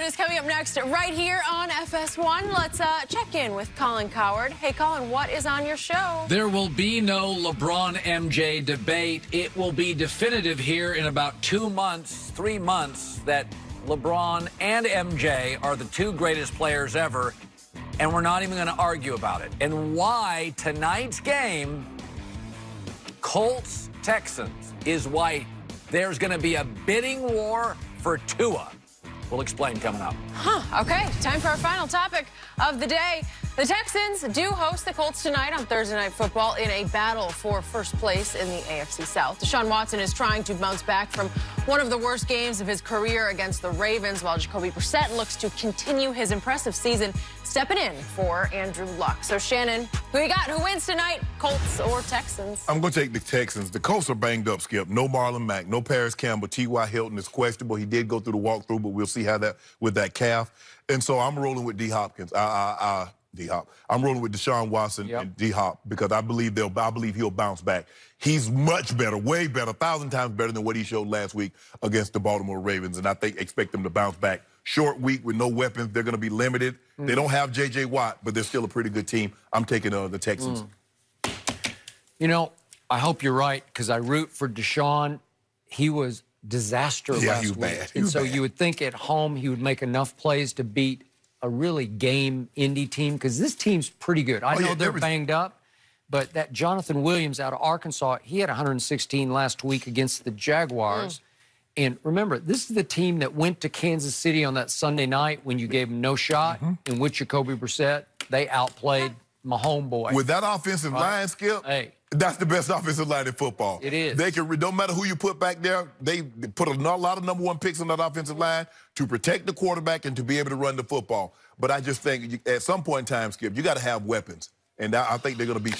Coward is coming up next right here on FS1. Let's check in with Colin Coward. Hey, Colin, what is on your show? There will be no LeBron-MJ debate. It will be definitive here in about 2 months, 3 months, that LeBron and MJ are the two greatest players ever, and we're not even going to argue about it. And why tonight's game, Colts-Texans, is why there's going to be a bidding war for Tua. We'll explain coming up. Okay, time for our final topic of the day. The Texans do host the Colts tonight on Thursday Night Football in a battle for first place in the AFC South. Deshaun Watson is trying to bounce back from one of the worst games of his career against the Ravens, while Jacoby Brissett looks to continue his impressive season, stepping in for Andrew Luck. So, Shannon, who you got? Who wins tonight, Colts or Texans? I'm going to take the Texans. The Colts are banged up, Skip. No Marlon Mack, no Paris Campbell. T.Y. Hilton is questionable. He did go through the walkthrough, but we'll see how that with that calf. And so I'm rolling with D. Hopkins. D-Hop. I'm rolling with Deshaun Watson and D-Hop because I believe he'll bounce back. He's much better, way better, 1,000 times better than what he showed last week against the Baltimore Ravens, and I expect them to bounce back. Short week with no weapons. They're going to be limited. They don't have J.J. Watt, but they're still a pretty good team. I'm taking the Texans. You know, I hope you're right because I root for Deshaun. He was disaster last week. Bad. And so you would think at home he would make enough plays to beat a really game Indy team, because this team's pretty good. I know they're banged up, but that Jonathan Williams out of Arkansas, he had 116 last week against the Jaguars. And remember, this is the team that went to Kansas City on that Sunday night when you gave them no shot, and with Jacoby Brissett, they outplayed my homeboy. With that offensive line, Skip, that's the best offensive line in football. It is. They can, don't matter who you put back there, they put a lot of number one picks on that offensive line to protect the quarterback and to be able to run the football. But I just think at some point in time, Skip, you got to have weapons. And I think they're going to be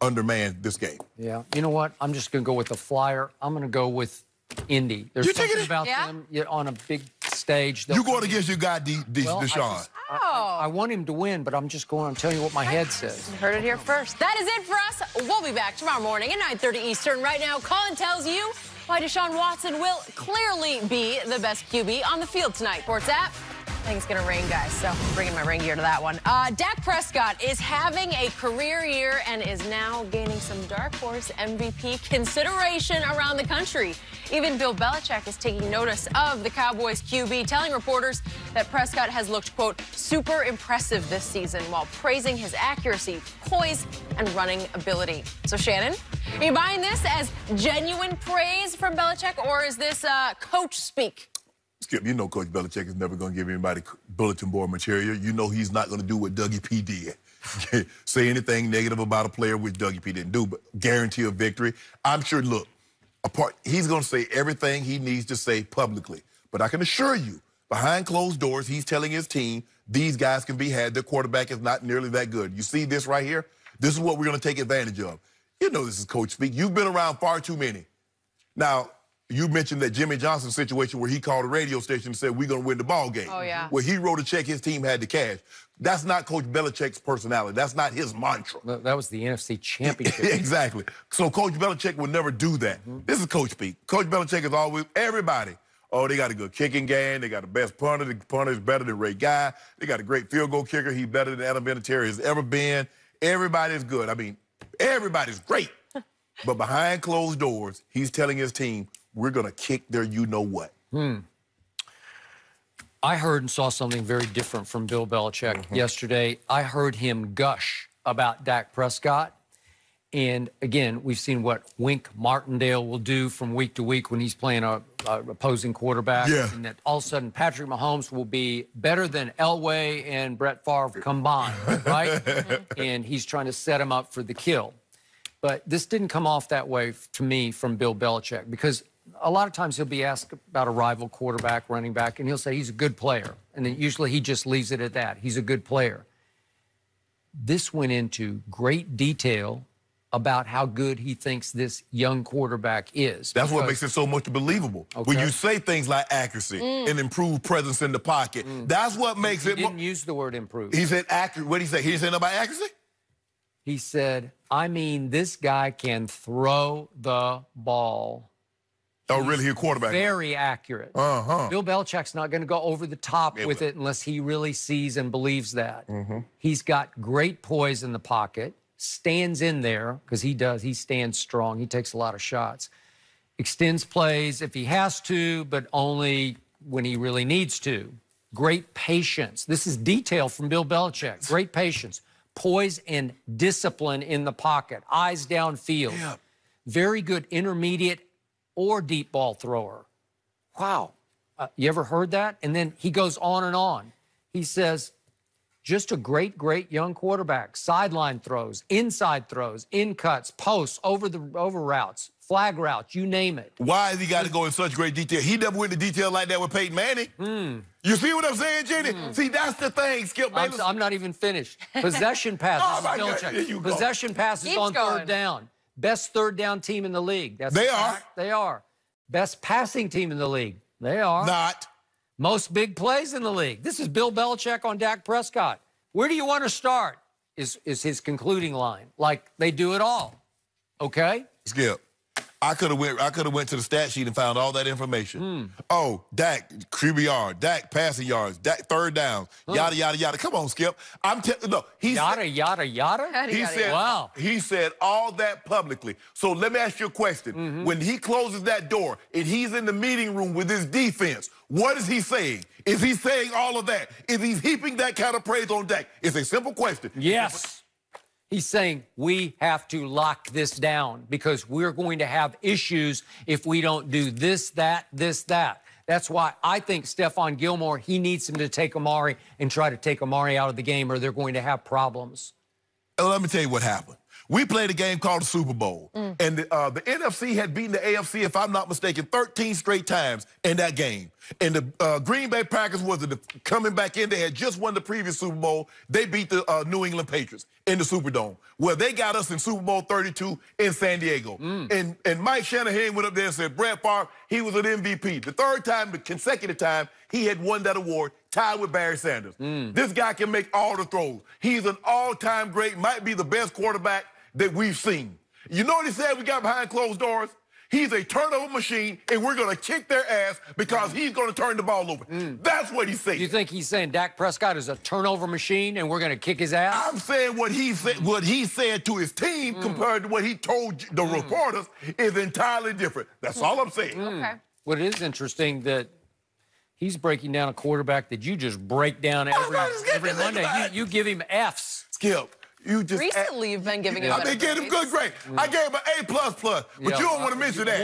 undermanned this game. Yeah. You know what? I'm just going to go with the flyer. I'm going to go with Indy. There's something about them on a big stage. You going against your guy, Deshaun. I want him to win, but I'm telling you what my head says. You heard it here first. That is it for us. We'll be back tomorrow morning at 9:30 Eastern. Right now, Colin tells you why Deshaun Watson will clearly be the best QB on the field tonight. Sports app. I think it's going to rain, guys, so I'm bringing my rain gear to that one. Dak Prescott is having a career year and is now gaining some dark horse MVP consideration around the country. Even Bill Belichick is taking notice of the Cowboys QB, telling reporters that Prescott has looked, quote, super impressive this season while praising his accuracy, poise, and running ability. So, Shannon, are you buying this as genuine praise from Belichick, or is this coach speak? Skip, you know Coach Belichick is never going to give anybody bulletin board material. You know he's not going to do what Dougie P did. Say anything negative about a player, which Dougie P didn't do, but guarantee a victory. I'm sure, look, he's going to say everything he needs to say publicly. But I can assure you, behind closed doors, he's telling his team these guys can be had. Their quarterback is not nearly that good. You see this right here? This is what we're going to take advantage of. You know this is Coach speak. You've been around far too many. Now, you mentioned that Jimmy Johnson situation where he called a radio station and said, we're going to win the ball game. Oh, yeah. Where he wrote a check, his team had the cash. That's not Coach Belichick's personality. That's not his mantra. That was the NFC Championship. Exactly. So Coach Belichick would never do that. This is Coach speak. Coach Belichick is always, everybody. Oh, they got a good kicking game. They got the best punter. The punter is better than Ray Guy. They got a great field goal kicker. He's better than Adam Vinatieri has ever been. Everybody's good. I mean, everybody's great. But behind closed doors, he's telling his team, we're going to kick their you-know-what. I heard and saw something very different from Bill Belichick yesterday. I heard him gush about Dak Prescott. And, again, we've seen what Wink Martindale will do from week to week when he's playing a opposing quarterback. And that all of a sudden Patrick Mahomes will be better than Elway and Brett Favre combined, right? And he's trying to set him up for the kill. But this didn't come off that way to me from Bill Belichick, because a lot of times he'll be asked about a rival quarterback, running back, and he'll say he's a good player. And then usually he just leaves it at that. He's a good player. This went into great detail about how good he thinks this young quarterback is. That's what makes it so much believable. When you say things like accuracy and improved presence in the pocket, that's what makes it. He didn't use the word improve. He said accurate. What did he say? He didn't say nothing about accuracy? He said, I mean, this guy can throw the ball. Oh, really? He's quarterback. Very accurate. Bill Belichick's not going to go over the top with it unless he really sees and believes that. He's got great poise in the pocket, stands in there, because he does. He stands strong. He takes a lot of shots. Extends plays if he has to, but only when he really needs to. Great patience. This is detail from Bill Belichick. Great patience. Poise and discipline in the pocket. Eyes downfield. Yeah. Very good intermediate or deep ball thrower. Wow. You ever heard that? And then he goes on and on. He says, just a great, great young quarterback. Sideline throws, inside throws, in cuts, posts, over routes, flag routes, you name it. Why has he got to go in such great detail? He never went into detail like that with Peyton Manning. You see what I'm saying, Jenny? See, that's the thing, Skip. I'm not even finished. Possession passes. Possession passes on third down. Best third down team in the league. They are. They are. Best passing team in the league. They are. Not. Most big plays in the league. This is Bill Belichick on Dak Prescott. Where do you want to start? Is his concluding line. Like, they do it all. Okay? Skip. I could have went to the stat sheet and found all that information. Oh, Dak QBR, Dak passing yards, Dak third downs, yada yada yada. Come on, Skip. No, yada yada yada. He said, wow. He said all that publicly. So let me ask you a question. When he closes that door and he's in the meeting room with his defense, what is he saying? Is he saying all of that? Is he heaping that kind of praise on Dak? It's a simple question. Yes. He's saying we have to lock this down because we're going to have issues if we don't do this, that, this, that. That's why I think Stephon Gilmore, he needs him to take Amari and try to take Amari out of the game or they're going to have problems. Let me tell you what happened. We played a game called the Super Bowl, and the NFC had beaten the AFC, if I'm not mistaken, 13 straight times in that game. And the Green Bay Packers was coming back in. They had just won the previous Super Bowl. They beat the New England Patriots in the Superdome. Well, they got us in Super Bowl 32 in San Diego. And Mike Shanahan went up there and said, Brett Favre, he was an MVP. The third time, the consecutive time, he had won that award, tied with Barry Sanders. This guy can make all the throws. He's an all-time great, might be the best quarterback that we've seen. You know what he said we got behind closed doors? He's a turnover machine, and we're going to kick their ass because he's going to turn the ball over. That's what he's saying. You think he's saying Dak Prescott is a turnover machine and we're going to kick his ass? I'm saying what he said to his team compared to what he told the reporters is entirely different. That's all I'm saying. Okay. Well, it is interesting that he's breaking down a quarterback that you just break down every Monday. You give him Fs. Skip. Recently, you've been giving him I've been giving him good grade. I gave him an A++, but you don't want to mention that.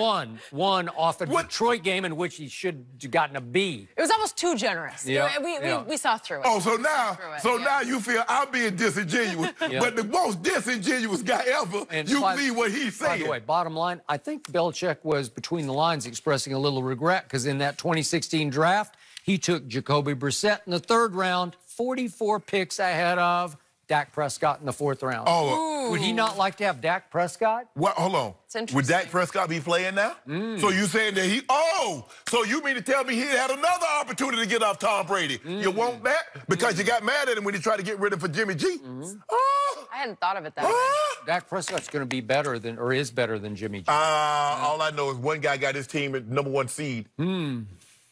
One off a Detroit game in which he should have gotten a B. It was almost too generous. We saw through it. Oh, so now you feel I'm being disingenuous, but the most disingenuous guy ever, see what he said. By the way, bottom line, I think Belichick was between the lines expressing a little regret because in that 2016 draft, he took Jacoby Brissett in the third round, 44 picks ahead of Dak Prescott in the fourth round. Oh, would he not like to have Dak Prescott? Well, hold on. Would Dak Prescott be playing now? So you saying that so you mean to tell me he had another opportunity to get off Tom Brady? You want that? Because you got mad at him when he tried to get rid of him for Jimmy G? I hadn't thought of it that way. Dak Prescott's going to be better than, or is better than Jimmy G. All I know is one guy got his team at #1 seed.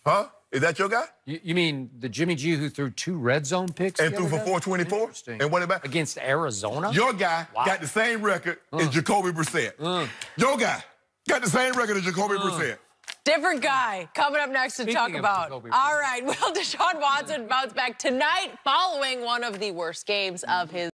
Huh? Is that your guy? You mean the Jimmy G who threw 2 red zone picks? And threw for 424? And won it back? Against Arizona? Your guy got the same record as Jacoby Brissett. Your guy got the same record as Jacoby Brissett. Different guy coming up next to talk about. All right, will Deshaun Watson bounce back tonight following one of the worst games of his